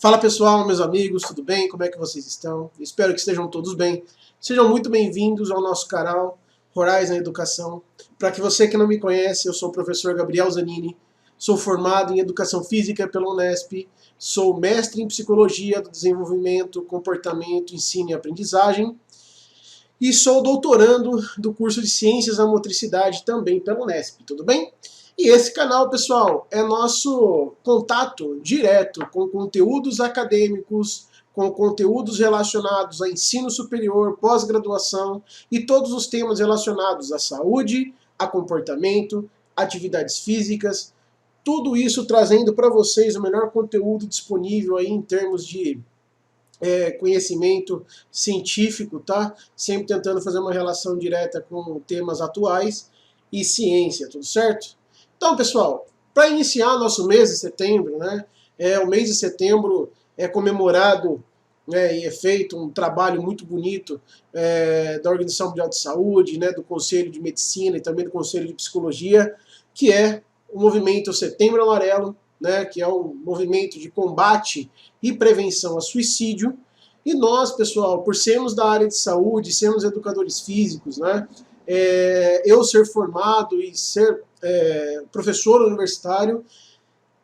Fala pessoal, meus amigos, tudo bem? Como é que vocês estão? Espero que estejam todos bem. Sejam muito bem-vindos ao nosso canal Horizon Educação. Para que você que não me conhece, eu sou o professor Gabriel Zanini, sou formado em Educação Física pela Unesp, sou mestre em Psicologia do Desenvolvimento, Comportamento, Ensino e Aprendizagem e sou doutorando do curso de Ciências da Motricidade também pela Unesp, tudo bem? E esse canal, pessoal, é nosso contato direto com conteúdos acadêmicos, com conteúdos relacionados a ensino superior, pós-graduação e todos os temas relacionados à saúde, a comportamento, atividades físicas, tudo isso trazendo para vocês o melhor conteúdo disponível aí em termos de conhecimento científico, tá? Sempre tentando fazer uma relação direta com temas atuais e ciência, tudo certo? Então, pessoal, para iniciar nosso mês de setembro, né, o mês de setembro é comemorado, né, e é feito um trabalho muito bonito da Organização Mundial de Saúde, né, do Conselho de Medicina e também do Conselho de Psicologia, que é o movimento Setembro Amarelo, né, que é um movimento de combate e prevenção a suicídio. E nós, pessoal, por sermos da área de saúde, sermos educadores físicos, né, eu ser formado e ser professor universitário,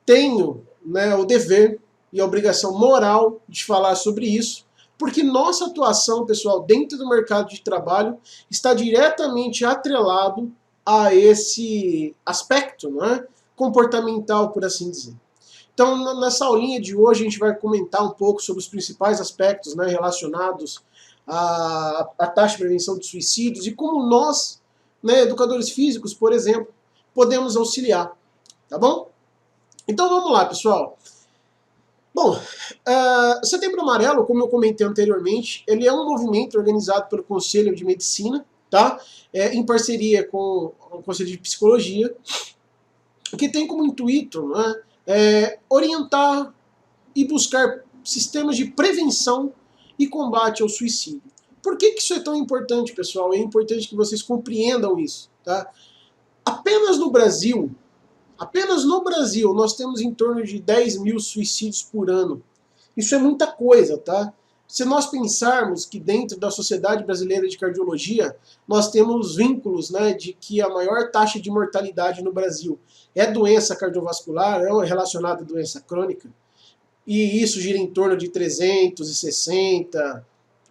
tenho, né, o dever e a obrigação moral de falar sobre isso, porque nossa atuação, pessoal, dentro do mercado de trabalho está diretamente atrelado a esse aspecto, né, comportamental, por assim dizer. Então, nessa aulinha de hoje, a gente vai comentar um pouco sobre os principais aspectos, né, relacionados à taxa de prevenção de suicídios e como nós, né, educadores físicos, por exemplo, podemos auxiliar, tá bom? Então vamos lá, pessoal. Bom, Setembro Amarelo, como eu comentei anteriormente, ele é um movimento organizado pelo Conselho de Medicina, tá? Em parceria com o Conselho de Psicologia, que tem como intuito, né, orientar e buscar sistemas de prevenção e combate ao suicídio. Por que isso é tão importante, pessoal? É importante que vocês compreendam isso, tá? Apenas no Brasil, nós temos em torno de 10 mil suicídios por ano. Isso é muita coisa, tá? Se nós pensarmos que dentro da Sociedade Brasileira de Cardiologia, nós temos vínculos, né, de que a maior taxa de mortalidade no Brasil é doença cardiovascular, é relacionada à doença crônica, e isso gira em torno de 360,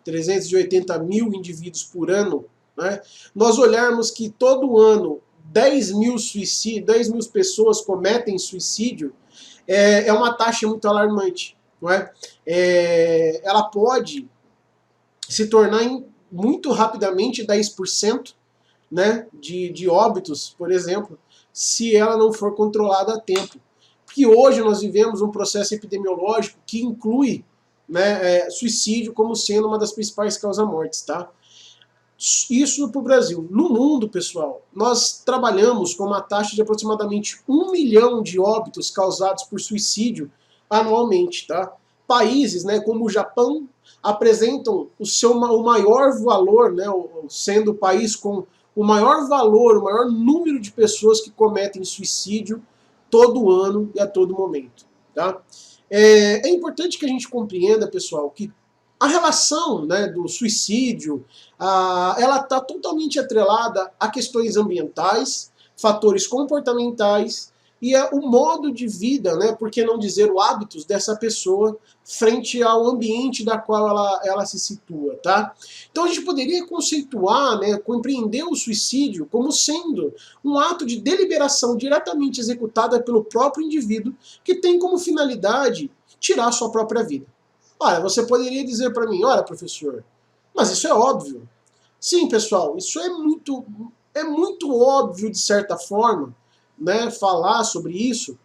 380 mil indivíduos por ano, né? Nós olharmos que todo ano 10 mil suicídios, 10 mil pessoas cometem suicídio, é uma taxa muito alarmante. Não é? Ela pode se tornar muito rapidamente 10%, né, de óbitos, por exemplo, se ela não for controlada a tempo. Porque hoje nós vivemos um processo epidemiológico que inclui, né, suicídio como sendo uma das principais causas-mortes, tá? Isso para o Brasil. No mundo, pessoal, nós trabalhamos com uma taxa de aproximadamente 1 milhão de óbitos causados por suicídio anualmente, tá? Países, né, como o Japão apresentam o maior valor, né, sendo o país com o maior valor, o maior número de pessoas que cometem suicídio todo ano e a todo momento, tá? É importante que a gente compreenda, pessoal, que a relação, né, do suicídio, ela está totalmente atrelada a questões ambientais, fatores comportamentais e o modo de vida, né, por que não dizer o hábitos dessa pessoa frente ao ambiente da qual ela se situa, tá? Então a gente poderia conceituar, né, compreender o suicídio como sendo um ato de deliberação diretamente executada pelo próprio indivíduo que tem como finalidade tirar sua própria vida. Olha, você poderia dizer para mim, olha, professor, mas isso é óbvio. Sim, pessoal, isso é muito óbvio de certa forma, né, falar sobre isso,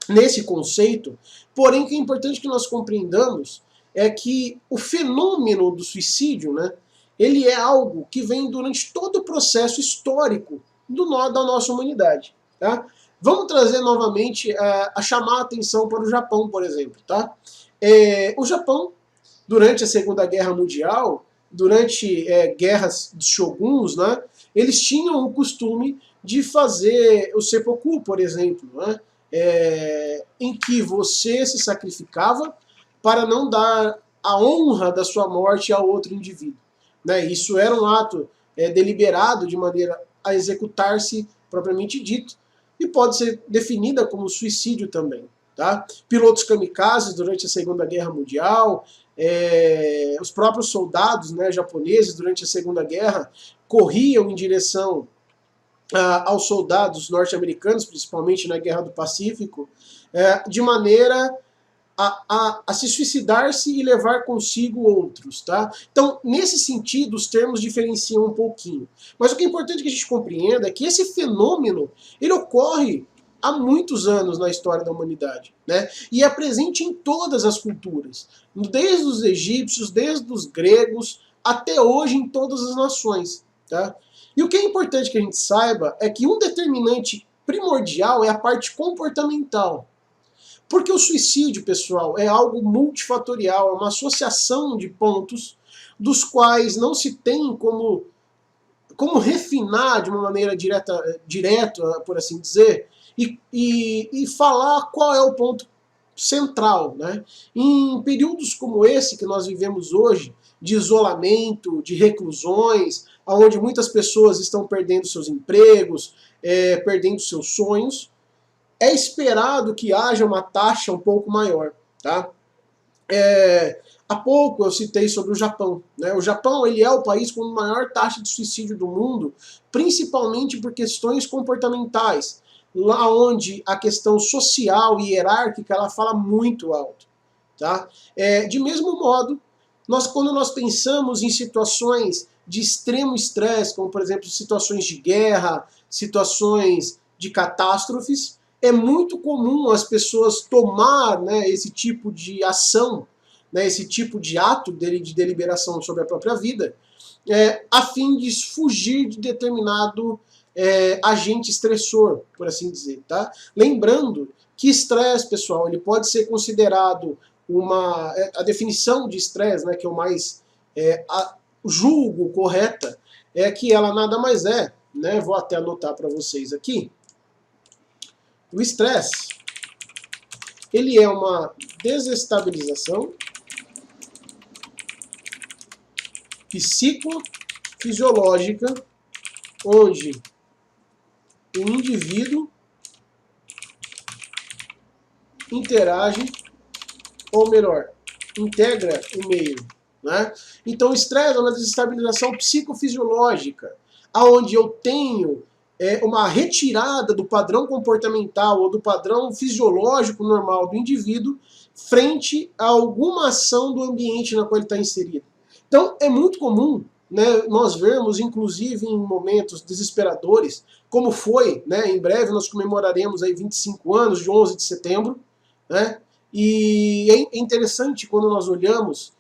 nesse conceito, porém o que é importante que nós compreendamos é que o fenômeno do suicídio, né, ele é algo que vem durante todo o processo histórico da nossa humanidade, tá? Vamos trazer novamente a chamar a atenção para o Japão, por exemplo, tá? O Japão, durante a Segunda Guerra Mundial, durante guerras de shoguns, né, eles tinham o costume de fazer o seppuku, por exemplo, né, em que você se sacrificava para não dar a honra da sua morte a outro indivíduo. Né? Isso era um ato deliberado de maneira a executar-se propriamente dito, e pode ser definida como suicídio também. Tá? Pilotos kamikazes durante a Segunda Guerra Mundial, os próprios soldados, né, japoneses durante a Segunda Guerra corriam em direção aos soldados norte-americanos, principalmente na Guerra do Pacífico, de maneira a se suicidar-se e levar consigo outros. Tá? Então, nesse sentido, os termos diferenciam um pouquinho. Mas o que é importante que a gente compreenda é que esse fenômeno ele ocorre há muitos anos na história da humanidade, né? E é presente em todas as culturas, desde os egípcios, desde os gregos, até hoje em todas as nações. Tá? E o que é importante que a gente saiba é que um determinante primordial é a parte comportamental. Porque o suicídio, pessoal, é algo multifatorial, é uma associação de pontos dos quais não se tem como refinar de uma maneira direta, por assim dizer, e falar qual é o ponto central. Né? Em períodos como esse que nós vivemos hoje, de isolamento, de reclusões, onde muitas pessoas estão perdendo seus empregos, perdendo seus sonhos, é esperado que haja uma taxa um pouco maior. Tá? Há pouco eu citei sobre o Japão. Né? O Japão ele é o país com a maior taxa de suicídio do mundo, principalmente por questões comportamentais, lá onde a questão social e hierárquica ela fala muito alto. Tá? De mesmo modo, quando nós pensamos em situações de extremo estresse, como por exemplo situações de guerra, situações de catástrofes, é muito comum as pessoas tomar, né, esse tipo de ação, né, esse tipo de ato de deliberação sobre a própria vida, a fim de fugir de determinado agente estressor, por assim dizer. Tá? Lembrando que estresse, pessoal, ele pode ser considerado a definição de estresse, né, que eu mais julgo correta, é que ela nada mais é, né, vou até anotar para vocês aqui. O estresse, ele é uma desestabilização psicofisiológica onde o indivíduo interage, ou melhor, integra o meio. Né? Então o estresse é uma desestabilização psicofisiológica, onde eu tenho uma retirada do padrão comportamental ou do padrão fisiológico normal do indivíduo frente a alguma ação do ambiente na qual ele está inserido. Então é muito comum, né, nós vermos, inclusive em momentos desesperadores, como foi, né, em breve nós comemoraremos aí 25 anos de 11 de setembro, né, e é interessante quando nós olhamos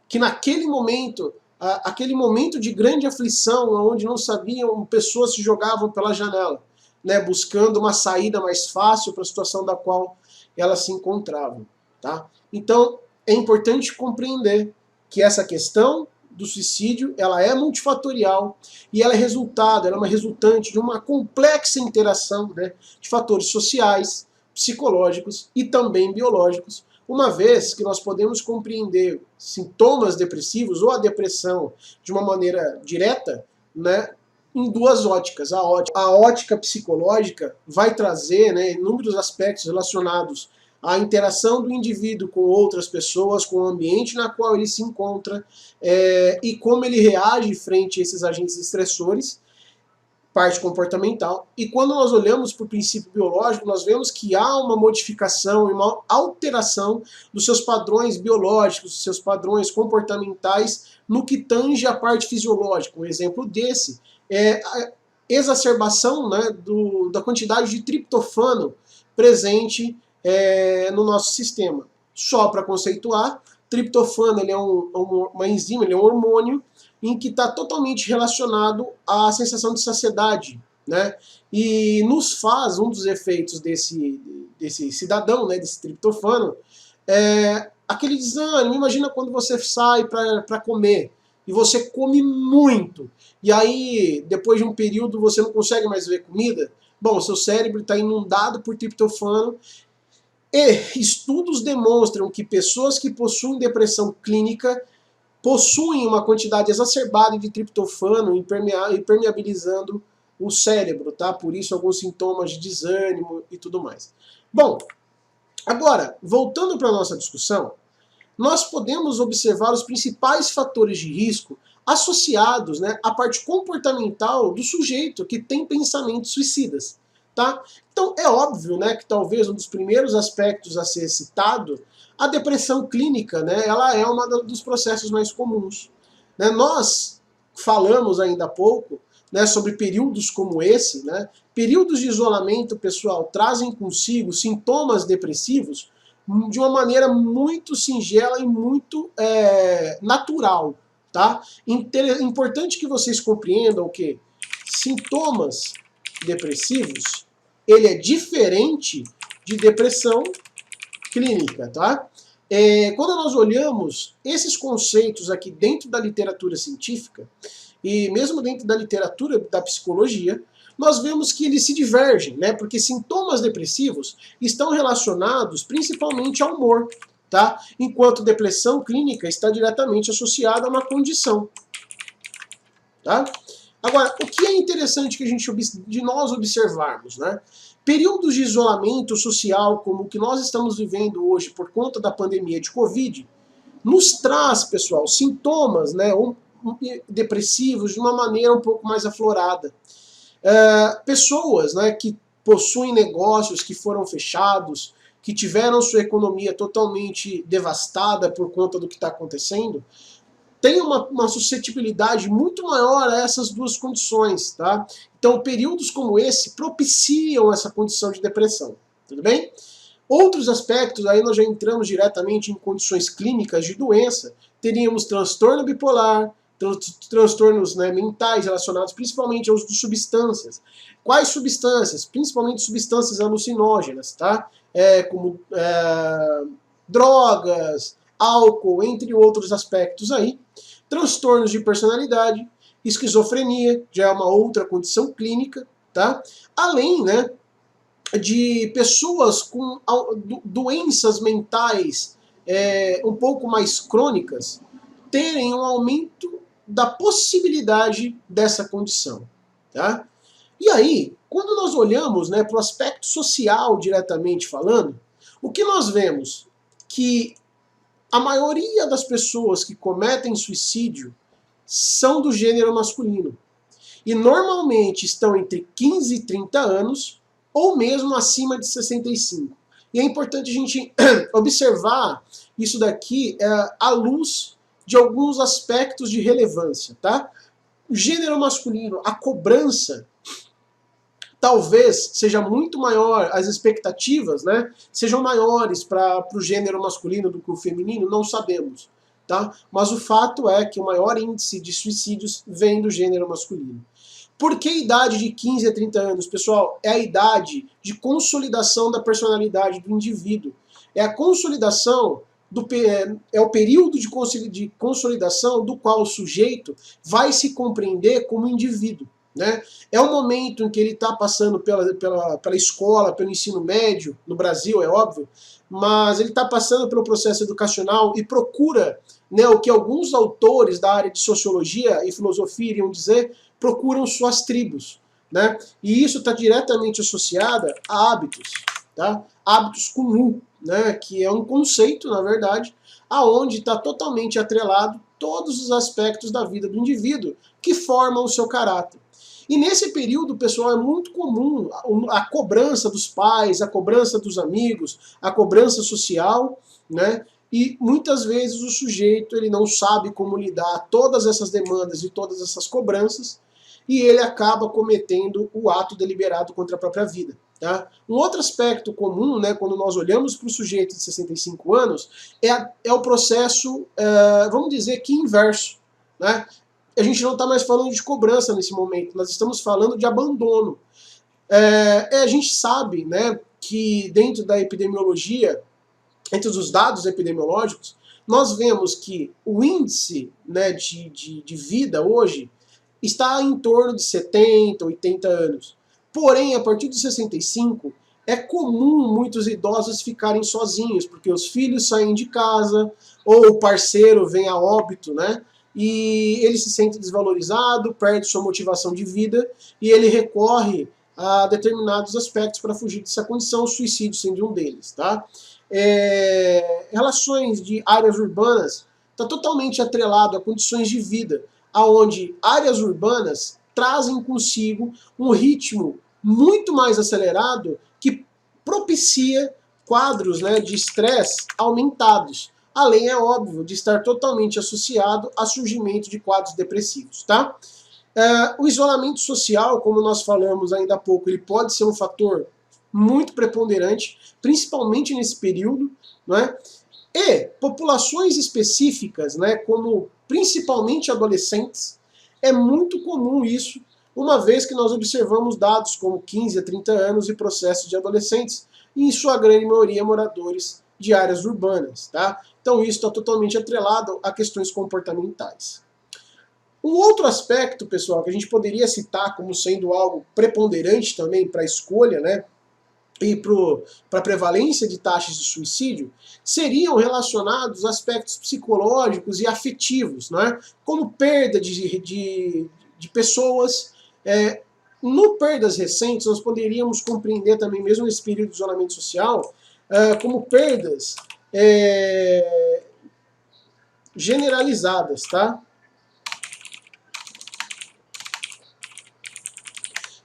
que naquele momento, aquele momento de grande aflição, onde não sabiam, pessoas se jogavam pela janela, né, buscando uma saída mais fácil para a situação da qual elas se encontravam. Tá? Então, é importante compreender que essa questão do suicídio ela é multifatorial e ela é uma resultante de uma complexa interação, né, de fatores sociais, psicológicos e também biológicos, uma vez que nós podemos compreender sintomas depressivos ou a depressão de uma maneira direta, né, em duas óticas. A ótica psicológica vai trazer, né, inúmeros aspectos relacionados à interação do indivíduo com outras pessoas, com o ambiente na qual ele se encontra e como ele reage frente a esses agentes estressores, parte comportamental. E quando nós olhamos para o princípio biológico, nós vemos que há uma modificação e uma alteração dos seus padrões biológicos, dos seus padrões comportamentais no que tange a parte fisiológica. Um exemplo desse é a exacerbação, né, da quantidade de triptofano presente no nosso sistema. Só para conceituar, triptofano ele é uma enzima, ele é um hormônio em que está totalmente relacionado à sensação de saciedade, né? E nos faz, um dos efeitos desse cidadão, né, desse triptofano, aquele desânimo. Imagina quando você sai para comer e você come muito, e aí depois de um período você não consegue mais ver comida. Bom, seu cérebro está inundado por triptofano. E estudos demonstram que pessoas que possuem depressão clínica possuem uma quantidade exacerbada de triptofano impermeabilizando o cérebro, tá? Por isso alguns sintomas de desânimo e tudo mais. Bom, agora, voltando para a nossa discussão, nós podemos observar os principais fatores de risco associados, né, à parte comportamental do sujeito que tem pensamentos suicidas. Tá? Então é óbvio, né, que talvez um dos primeiros aspectos a ser citado, a depressão clínica, né, ela é um dos processos mais comuns. Né? Nós falamos ainda há pouco, né, sobre períodos como esse, né? Períodos de isolamento, pessoal, trazem consigo sintomas depressivos de uma maneira muito singela e muito natural. Tá? Importante que vocês compreendam que sintomas depressivos, ele é diferente de depressão clínica, tá? Quando nós olhamos esses conceitos aqui dentro da literatura científica, e mesmo dentro da literatura da psicologia, nós vemos que eles se divergem, né? Porque sintomas depressivos estão relacionados principalmente ao humor, tá? Enquanto depressão clínica está diretamente associada a uma condição, tá? Agora, o que é interessante que de nós observarmos, né? Períodos de isolamento social, como o que nós estamos vivendo hoje por conta da pandemia de Covid, nos traz, pessoal, sintomas, né, depressivos de uma maneira um pouco mais aflorada. Pessoas, né, que possuem negócios que foram fechados, que tiveram sua economia totalmente devastada por conta do que está acontecendo, tem uma suscetibilidade muito maior a essas duas condições, tá? Então, períodos como esse propiciam essa condição de depressão, tudo bem? Outros aspectos, aí nós já entramos diretamente em condições clínicas de doença, teríamos transtorno bipolar, transtornos, né, mentais relacionados principalmente ao uso de substâncias. Quais substâncias? Principalmente substâncias alucinógenas, tá? Como drogas, álcool, entre outros aspectos aí. Transtornos de personalidade, esquizofrenia, já é uma outra condição clínica, tá? Além, né, de pessoas com doenças mentais um pouco mais crônicas terem um aumento da possibilidade dessa condição, tá? E aí, quando nós olhamos, né, para o aspecto social diretamente falando, o que nós vemos? Que a maioria das pessoas que cometem suicídio são do gênero masculino. E normalmente estão entre 15 e 30 anos, ou mesmo acima de 65. E é importante a gente observar isso daqui à luz de alguns aspectos de relevância, tá? O gênero masculino, a cobrança, talvez seja muito maior, as expectativas, né, sejam maiores para o gênero masculino do que o feminino, não sabemos, tá? Mas o fato é que o maior índice de suicídios vem do gênero masculino. Por que a idade de 15 a 30 anos, pessoal? É a idade de consolidação da personalidade do indivíduo. É a consolidação, é o período de consolidação do qual o sujeito vai se compreender como indivíduo. Né? É o momento em que ele está passando pela escola, pelo ensino médio, no Brasil, é óbvio, mas ele está passando pelo processo educacional e procura, né, o que alguns autores da área de sociologia e filosofia iriam dizer, procuram suas tribos. Né? E isso está diretamente associado a hábitos, tá? Hábitos com U, né, que é um conceito, na verdade, aonde está totalmente atrelado todos os aspectos da vida do indivíduo que formam o seu caráter. E nesse período, pessoal, é muito comum a cobrança dos pais, a cobrança dos amigos, a cobrança social, né? E muitas vezes o sujeito ele não sabe como lidar todas essas demandas e todas essas cobranças e ele acaba cometendo o ato deliberado contra a própria vida. Tá? Um outro aspecto comum, né, quando nós olhamos para o sujeito de 65 anos, é o processo, vamos dizer que inverso. Né? A gente não está mais falando de cobrança nesse momento, nós estamos falando de abandono. A gente sabe, né, que dentro da epidemiologia, entre os dados epidemiológicos, nós vemos que o índice, né, de vida hoje está em torno de 70, 80 anos. Porém, a partir de 65, é comum muitos idosos ficarem sozinhos, porque os filhos saem de casa, ou o parceiro vem a óbito, né? E ele se sente desvalorizado, perde sua motivação de vida, e ele recorre a determinados aspectos para fugir dessa condição, o suicídio sendo um deles, tá? Relações de áreas urbanas está totalmente atrelado a condições de vida, aonde áreas urbanas trazem consigo um ritmo muito mais acelerado que propicia quadros, né, de estresse aumentados, além, é óbvio, de estar totalmente associado a surgimento de quadros depressivos, tá? O isolamento social, como nós falamos ainda há pouco, ele pode ser um fator muito preponderante, principalmente nesse período, né? E populações específicas, né, como principalmente adolescentes, é muito comum isso, uma vez que nós observamos dados como 15 a 30 anos e processos de adolescentes, e em sua grande maioria moradores de áreas urbanas, tá? Então isso está totalmente atrelado a questões comportamentais. Um outro aspecto, pessoal, que a gente poderia citar como sendo algo preponderante também para a escolha, né, e para a prevalência de taxas de suicídio, seriam relacionados a aspectos psicológicos e afetivos, né, como perda de pessoas. No perdas recentes, nós poderíamos compreender também, mesmo nesse período de isolamento social, como perdas generalizadas, tá?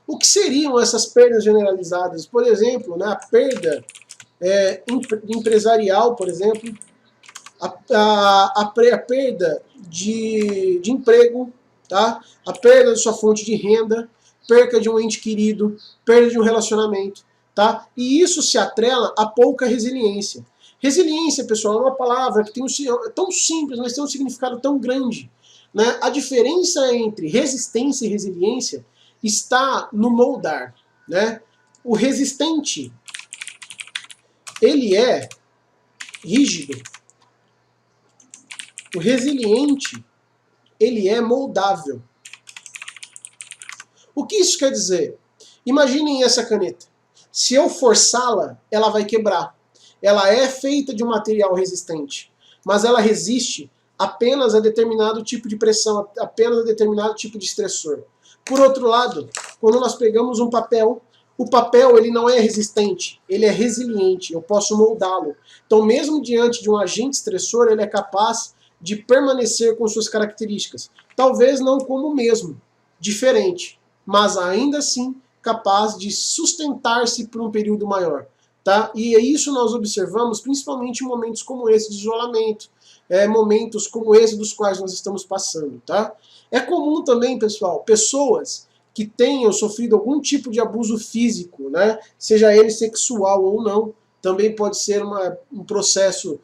O que seriam essas perdas generalizadas? Por exemplo, né, a perda empresarial, por exemplo, a perda de emprego, tá? A perda de sua fonte de renda, perda de um ente querido, perda de um relacionamento, tá? E isso se atrela a pouca resiliência. Resiliência, pessoal, é uma palavra que tem é tão simples, mas tem um significado tão grande, né? A diferença entre resistência e resiliência está no moldar, né? O resistente, ele é rígido. O resiliente, ele é moldável. O que isso quer dizer? Imaginem essa caneta. Se eu forçá-la, ela vai quebrar. Ela é feita de um material resistente, mas ela resiste apenas a determinado tipo de pressão, apenas a determinado tipo de estressor. Por outro lado, quando nós pegamos um papel, o papel ele não é resistente, ele é resiliente, eu posso moldá-lo. Então, mesmo diante de um agente estressor, ele é capaz de permanecer com suas características. Talvez não como o mesmo, diferente, mas ainda assim capaz de sustentar-se por um período maior. Tá? E isso nós observamos principalmente em momentos como esse de isolamento, momentos como esse dos quais nós estamos passando. Tá? É comum também, pessoal, pessoas que tenham sofrido algum tipo de abuso físico, né? Seja ele sexual ou não, também pode ser um processo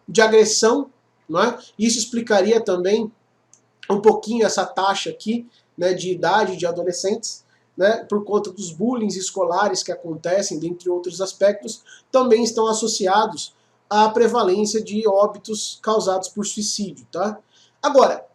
de agressão. Não é? Isso explicaria também um pouquinho essa taxa aqui, né, de idade de adolescentes, né, por conta dos bullying escolares que acontecem, dentre outros aspectos, também estão associados à prevalência de óbitos causados por suicídio. Tá? Agora,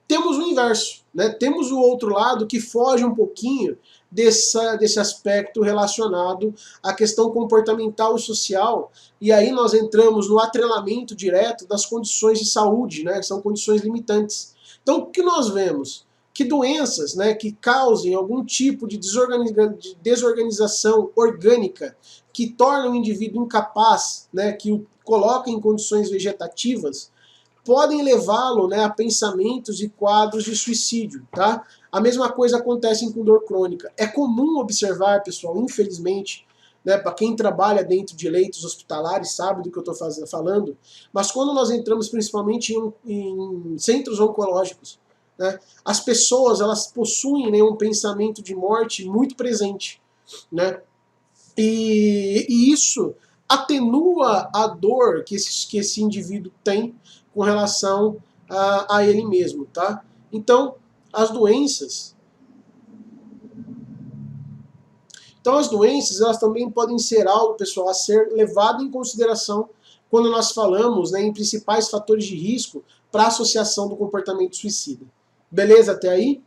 temos o inverso, né? Temos o outro lado que foge um pouquinho desse aspecto relacionado à questão comportamental e social, e aí nós entramos no atrelamento direto das condições de saúde, né? Que são condições limitantes. Então, o que nós vemos? Que doenças, né, que causem algum tipo de desorganização orgânica, que tornam o indivíduo incapaz, né, que o coloca em condições vegetativas, podem levá-lo, né, a pensamentos e quadros de suicídio. Tá? A mesma coisa acontece com dor crônica. É comum observar, pessoal, infelizmente, né, para quem trabalha dentro de leitos hospitalares sabe do que eu estou falando, mas quando nós entramos principalmente em centros oncológicos, né, as pessoas elas possuem, né, um pensamento de morte muito presente. Né? E isso atenua a dor que esse indivíduo tem com relação a ele mesmo. Tá? Então, as doenças elas também podem ser algo, pessoal, a ser levado em consideração quando nós falamos, né, em principais fatores de risco para a associação do comportamento suicida. Beleza até aí?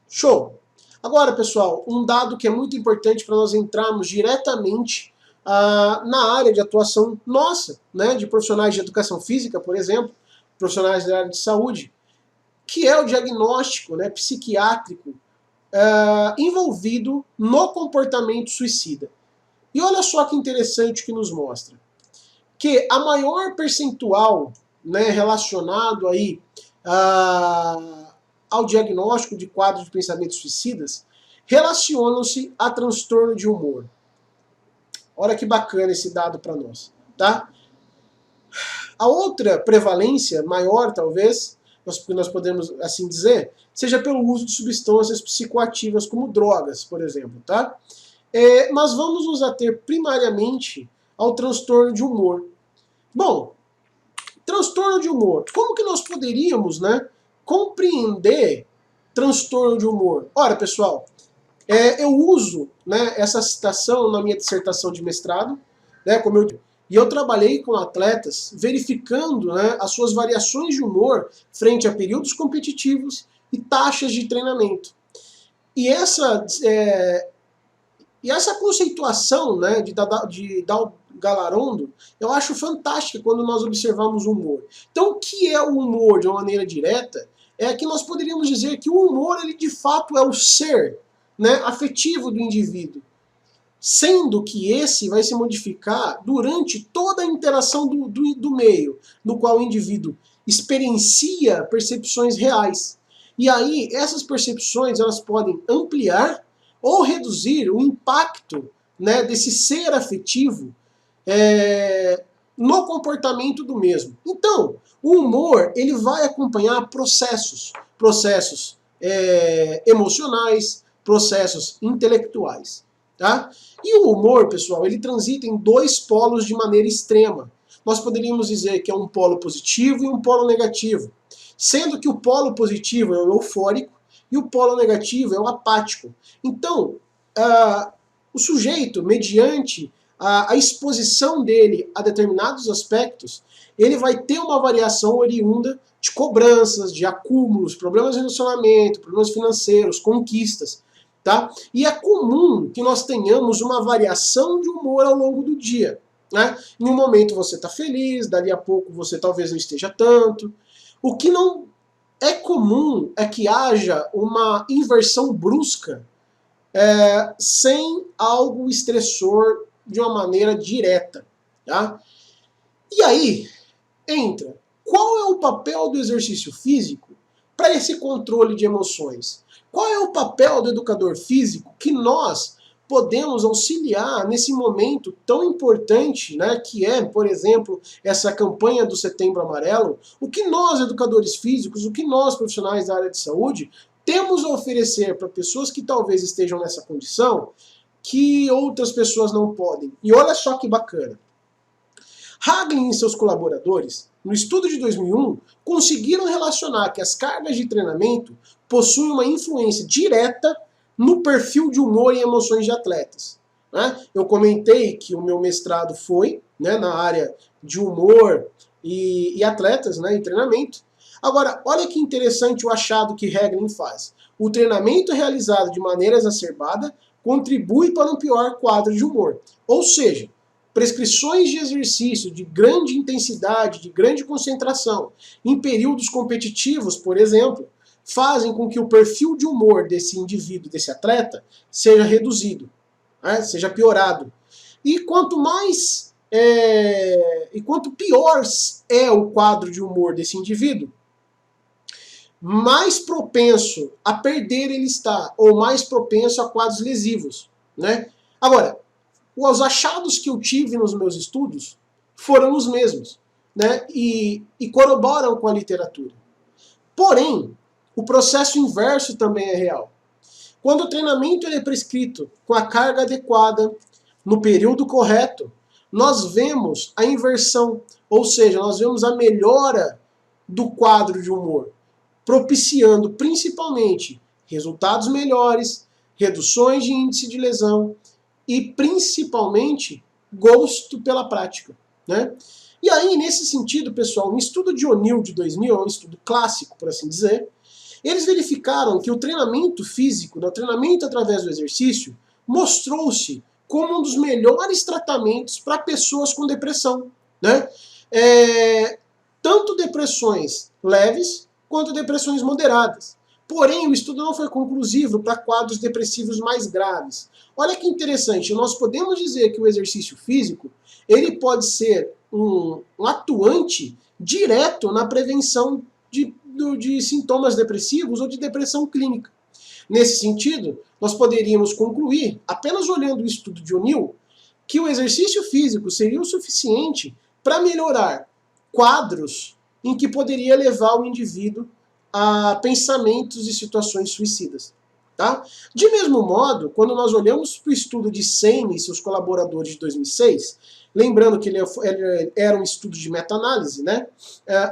Show! Agora, pessoal, um dado que é muito importante para nós entrarmos diretamente na área de atuação nossa, né, de profissionais de educação física, por exemplo, profissionais da área de saúde, que é o diagnóstico, né, psiquiátrico envolvido no comportamento suicida. E olha só que interessante que nos mostra que a maior percentual, né, relacionado aí ao diagnóstico de quadros de pensamentos suicidas relacionam-se a transtorno de humor. Olha que bacana esse dado para nós, tá? A outra prevalência maior, talvez, nós podemos assim dizer, seja pelo uso de substâncias psicoativas como drogas, por exemplo, tá? Mas vamos nos ater primariamente ao transtorno de humor. Bom, transtorno de humor. Como que nós poderíamos, né, compreender transtorno de humor? Ora, pessoal, eu uso, né, essa citação na minha dissertação de mestrado, né, e eu trabalhei com atletas verificando, né, as suas variações de humor frente a períodos competitivos e taxas de treinamento. E essa conceituação, né, de Dal Galarondo, eu acho fantástica quando nós observamos o humor. Então, o que é o humor de uma maneira direta? É que nós poderíamos dizer que o humor, ele de fato é o ser, né, afetivo do indivíduo, sendo que esse vai se modificar durante toda a interação do meio, no qual o indivíduo experiencia percepções reais. E aí, essas percepções, elas podem ampliar ou reduzir o impacto, né, desse ser afetivo no comportamento do mesmo. Então, o humor, ele vai acompanhar processos emocionais, processos intelectuais, tá? E o humor, pessoal, ele transita em dois polos de maneira extrema. Nós poderíamos dizer que é um polo positivo e um polo negativo, sendo que o polo positivo é o eufórico e o polo negativo é o apático. Então, o sujeito, mediante a exposição dele a determinados aspectos, ele vai ter uma variação oriunda de cobranças, de acúmulos, problemas de relacionamento, problemas financeiros, conquistas, tá? E é comum que nós tenhamos uma variação de humor ao longo do dia, né? Em um momento você está feliz, dali a pouco você talvez não esteja tanto. O que não é comum é que haja uma inversão brusca sem algo estressor de uma maneira direta, tá? E aí entra, qual é o papel do exercício físico para esse controle de emoções? Qual é o papel do educador físico que nós podemos auxiliar nesse momento tão importante, né, que é, por exemplo, essa campanha do Setembro Amarelo? O que nós, educadores físicos, o que nós, profissionais da área de saúde, temos a oferecer para pessoas que talvez estejam nessa condição que outras pessoas não podem? E olha só que bacana. Haglin e seus colaboradores, no estudo de 2001, conseguiram relacionar que as cargas de treinamento possuem uma influência direta no perfil de humor e emoções de atletas, né? Eu comentei que o meu mestrado foi, né, na área de humor e atletas, né, em treinamento. Agora, olha que interessante o achado que Haglin faz. O treinamento realizado de maneira exacerbada contribui para um pior quadro de humor. Ou seja, prescrições de exercício de grande intensidade, de grande concentração, em períodos competitivos, por exemplo, fazem com que o perfil de humor desse indivíduo, desse atleta, seja reduzido, né, seja piorado. E quanto pior é o quadro de humor desse indivíduo, mais propenso a perder ele está, ou mais propenso a quadros lesivos, né? Agora, os achados que eu tive nos meus estudos foram os mesmos, né? E corroboram com a literatura. Porém, o processo inverso também é real. Quando o treinamento é prescrito com a carga adequada, no período correto, nós vemos a inversão, ou seja, nós vemos a melhora do quadro de humor, propiciando principalmente resultados melhores, reduções de índice de lesão e principalmente gosto pela prática, né? E aí, nesse sentido, pessoal, um estudo de O'Neill de 2000, é um estudo clássico, por assim dizer, Eles verificaram que o treinamento físico, o treinamento através do exercício, mostrou-se como um dos melhores tratamentos para pessoas com depressão, né? Tanto depressões leves quanto depressões moderadas. Porém, o estudo não foi conclusivo para quadros depressivos mais graves. Olha que interessante, nós podemos dizer que o exercício físico ele pode ser um atuante direto na prevenção de sintomas depressivos ou de depressão clínica. Nesse sentido, nós poderíamos concluir, apenas olhando o estudo de O'Neill, que o exercício físico seria o suficiente para melhorar quadros em que poderia levar o indivíduo a pensamentos e situações suicidas. Tá? De mesmo modo, quando nós olhamos para o estudo de Seine e seus colaboradores de 2006, lembrando que ele era um estudo de meta-análise, né?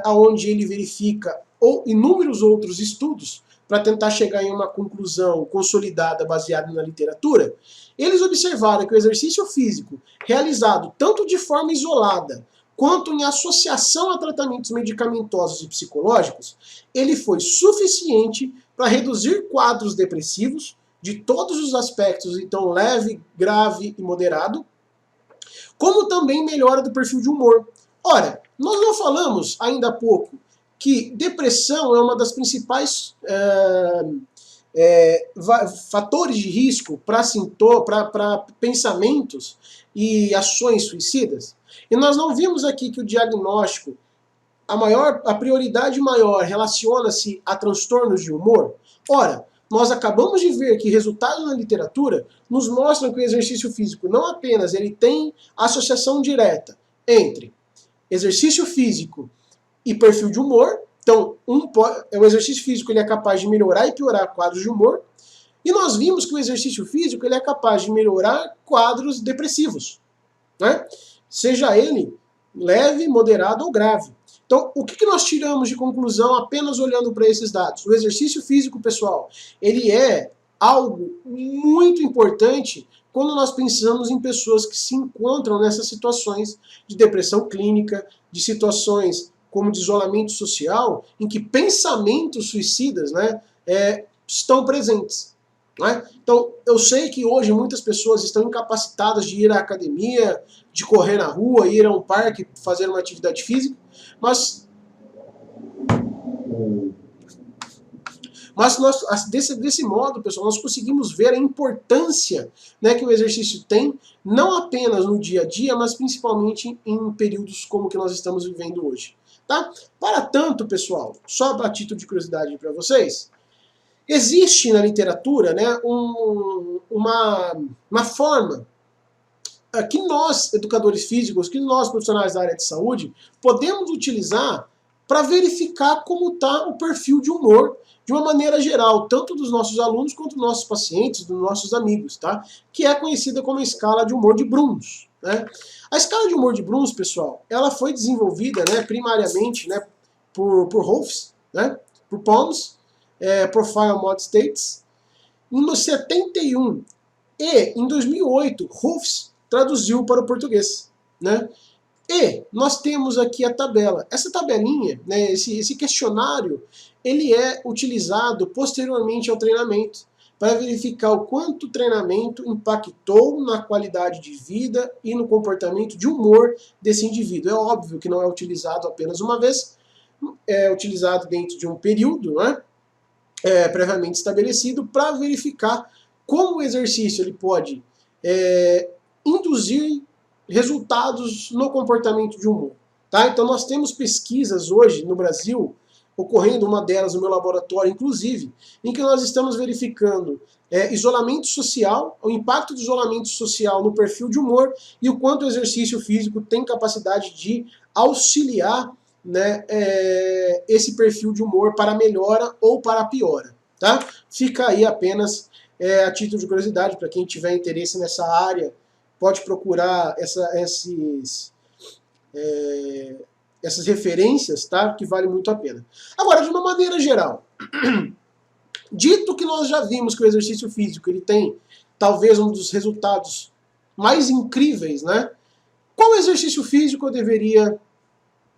Onde ele verifica inúmeros outros estudos para tentar chegar em uma conclusão consolidada baseada na literatura, eles observaram que o exercício físico realizado tanto de forma isolada quanto em associação a tratamentos medicamentosos e psicológicos, ele foi suficiente para reduzir quadros depressivos de todos os aspectos, então leve, grave e moderado, como também melhora do perfil de humor. Ora, nós não falamos ainda há pouco que depressão é uma das principais fatores de risco para pensamentos e ações suicidas? E nós não vimos aqui que o diagnóstico, a prioridade maior relaciona-se a transtornos de humor? Ora, nós acabamos de ver que resultados na literatura nos mostram que o exercício físico não apenas ele tem associação direta entre exercício físico e perfil de humor. Então, o exercício físico ele é capaz de melhorar e piorar quadros de humor. E nós vimos que o exercício físico ele é capaz de melhorar quadros depressivos, né? Seja ele leve, moderado ou grave. Então, o que nós tiramos de conclusão apenas olhando para esses dados? O exercício físico, pessoal, ele é algo muito importante quando nós pensamos em pessoas que se encontram nessas situações de depressão clínica, de situações como de isolamento social, em que pensamentos suicidas, né, estão presentes. Né? Então, eu sei que hoje muitas pessoas estão incapacitadas de ir à academia, de correr na rua, ir a um parque, fazer uma atividade física, mas desse modo, pessoal, nós conseguimos ver a importância, né, que o exercício tem, não apenas no dia a dia, mas principalmente em períodos como o que nós estamos vivendo hoje. Tá? Para tanto, pessoal, só a título de curiosidade para vocês, existe na literatura, né, uma forma que nós, educadores físicos, que nós, profissionais da área de saúde, podemos utilizar para verificar como está o perfil de humor de uma maneira geral, tanto dos nossos alunos quanto dos nossos pacientes, dos nossos amigos, tá? Que é conhecida como a escala de humor de Bruns. Né? A escala de humor de Bruns, pessoal, ela foi desenvolvida, né, primariamente, né, por Hofs, né, por Palms, Profile Mod States, em 71. E, em 2008, Hofs traduziu para o português. Né? E nós temos aqui a tabela. Essa tabelinha, né, esse questionário, ele é utilizado posteriormente ao treinamento para verificar o quanto o treinamento impactou na qualidade de vida e no comportamento de humor desse indivíduo. É óbvio que não é utilizado apenas uma vez, é utilizado dentro de um período, né, previamente estabelecido, para verificar como o exercício ele pode induzir resultados no comportamento de humor. Tá? Então nós temos pesquisas hoje no Brasil, ocorrendo uma delas no meu laboratório, inclusive, em que nós estamos verificando isolamento social, o impacto do isolamento social no perfil de humor e o quanto o exercício físico tem capacidade de auxiliar, né, esse perfil de humor para melhora ou para piora. Tá? Fica aí apenas a título de curiosidade, para quem tiver interesse nessa área, pode procurar essas referências, tá? Que vale muito a pena. Agora, de uma maneira geral, dito que nós já vimos que o exercício físico ele tem talvez um dos resultados mais incríveis, né? Qual exercício físico eu deveria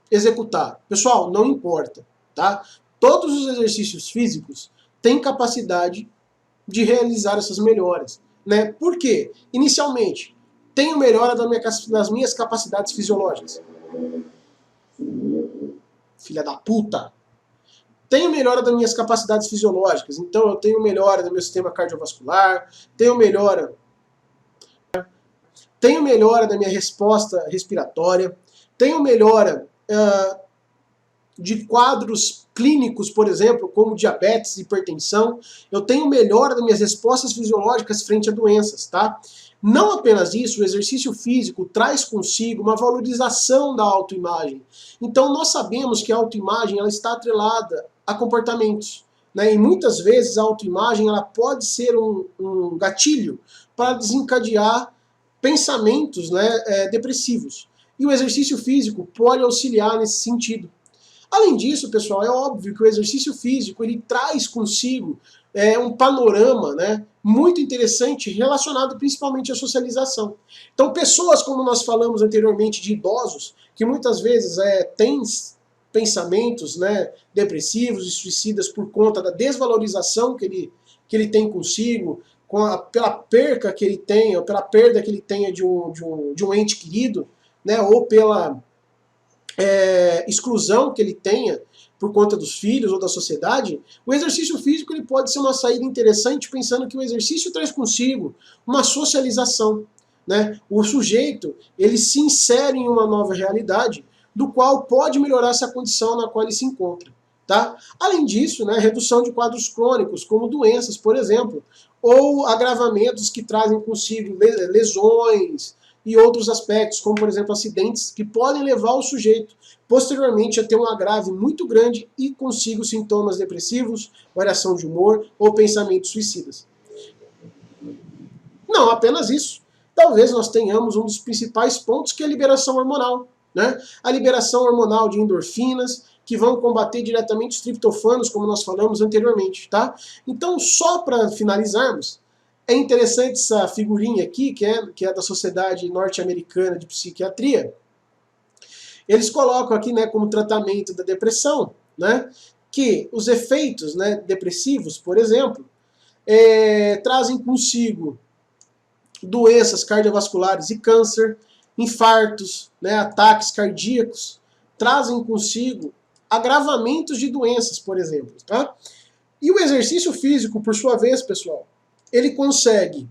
executar? Pessoal, não importa, tá? todos os exercícios físicos têm capacidade de realizar essas melhoras, né? Por quê? Inicialmente, tenho melhora das minhas capacidades fisiológicas. Filha da puta! Tenho melhora das minhas capacidades fisiológicas, então eu tenho melhora do meu sistema cardiovascular, tenho melhora da minha resposta respiratória, tenho melhora de quadros clínicos, por exemplo, como diabetes, hipertensão, eu tenho melhora das minhas respostas fisiológicas frente a doenças, tá? Não apenas isso, o exercício físico traz consigo uma valorização da autoimagem. Então nós sabemos que a autoimagem ela está atrelada a comportamentos, né? E muitas vezes a autoimagem ela pode ser um gatilho para desencadear pensamentos, né, depressivos. E o exercício físico pode auxiliar nesse sentido. Além disso, pessoal, é óbvio que o exercício físico ele traz consigo um panorama, né, muito interessante relacionado principalmente à socialização. Então, pessoas, como nós falamos anteriormente, de idosos, que muitas vezes têm pensamentos, né, depressivos e suicidas por conta da desvalorização que ele tem consigo, pela perca que ele tem, ou pela perda que ele tenha de um ente querido, né, ou pela exclusão que ele tenha por conta dos filhos ou da sociedade, o exercício físico ele pode ser uma saída interessante, pensando que o exercício traz consigo uma socialização, né? O sujeito ele se insere em uma nova realidade, do qual pode melhorar essa condição na qual ele se encontra. Tá? Além disso, né, redução de quadros crônicos, como doenças, por exemplo, ou agravamentos que trazem consigo lesões e outros aspectos, como por exemplo acidentes, que podem levar o sujeito posteriormente a ter um agravo muito grande e consigo sintomas depressivos, variação de humor ou pensamentos suicidas. Não apenas isso. Talvez nós tenhamos um dos principais pontos, que é a liberação hormonal, né? A liberação hormonal de endorfinas, que vão combater diretamente os triptofanos, como nós falamos anteriormente, tá? Então, só para finalizarmos, é interessante essa figurinha aqui, que é da Sociedade Norte-Americana de Psiquiatria. Eles colocam aqui, né, como tratamento da depressão, né, que os efeitos, né, depressivos, por exemplo, trazem consigo doenças cardiovasculares e câncer, infartos, né, ataques cardíacos, trazem consigo agravamentos de doenças, por exemplo. Tá? E o exercício físico, por sua vez, pessoal, ele consegue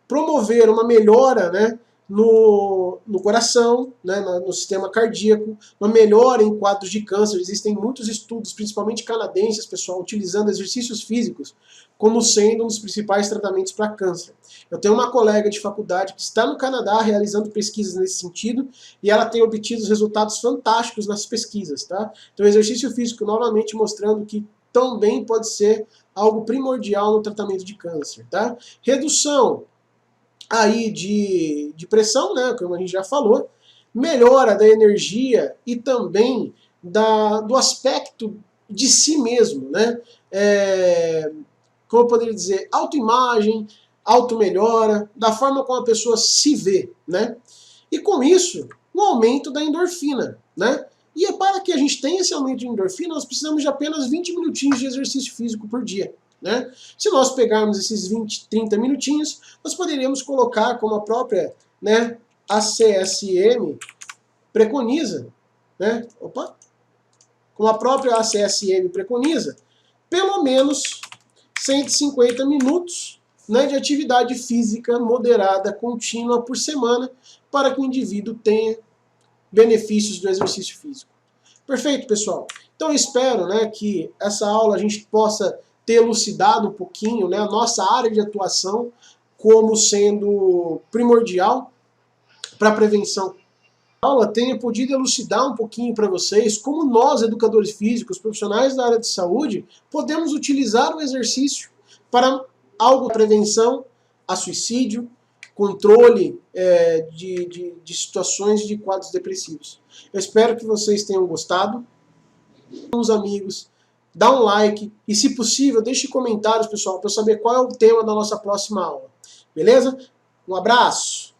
promover uma melhora, né, no coração, né, no sistema cardíaco, uma melhora em quadros de câncer. Existem muitos estudos, principalmente canadenses, pessoal, utilizando exercícios físicos como sendo um dos principais tratamentos para câncer. Eu tenho uma colega de faculdade que está no Canadá realizando pesquisas nesse sentido e ela tem obtido resultados fantásticos nas pesquisas. Tá? Então, o exercício físico, novamente, mostrando que também pode ser algo primordial no tratamento de câncer. Tá? Redução aí de pressão, né, como a gente já falou, melhora da energia e também do aspecto de si mesmo, né? Como eu poderia dizer, autoimagem, automelhora, da forma como a pessoa se vê, né? E com isso, um aumento da endorfina, né? E para que a gente tenha esse aumento de endorfina, nós precisamos de apenas 20 minutinhos de exercício físico por dia. Né? Se nós pegarmos esses 20, 30 minutinhos, nós poderíamos colocar, como a própria, né, ACSM preconiza, né? Como a própria ACSM preconiza, pelo menos 150 minutos, né, de atividade física moderada contínua por semana, para que o indivíduo tenha benefícios do exercício físico. Perfeito, pessoal? Então eu espero, né, que essa aula a gente possa ter elucidado um pouquinho, né, a nossa área de atuação como sendo primordial para a prevenção. A aula tenha podido elucidar um pouquinho para vocês como nós, educadores físicos, profissionais da área de saúde, podemos utilizar o exercício para algo de prevenção a suicídio, controle de situações de quadros depressivos. Eu espero que vocês tenham gostado. Com os amigos, dá um like e, se possível, deixe comentários, pessoal, para eu saber qual é o tema da nossa próxima aula. Beleza? Um abraço!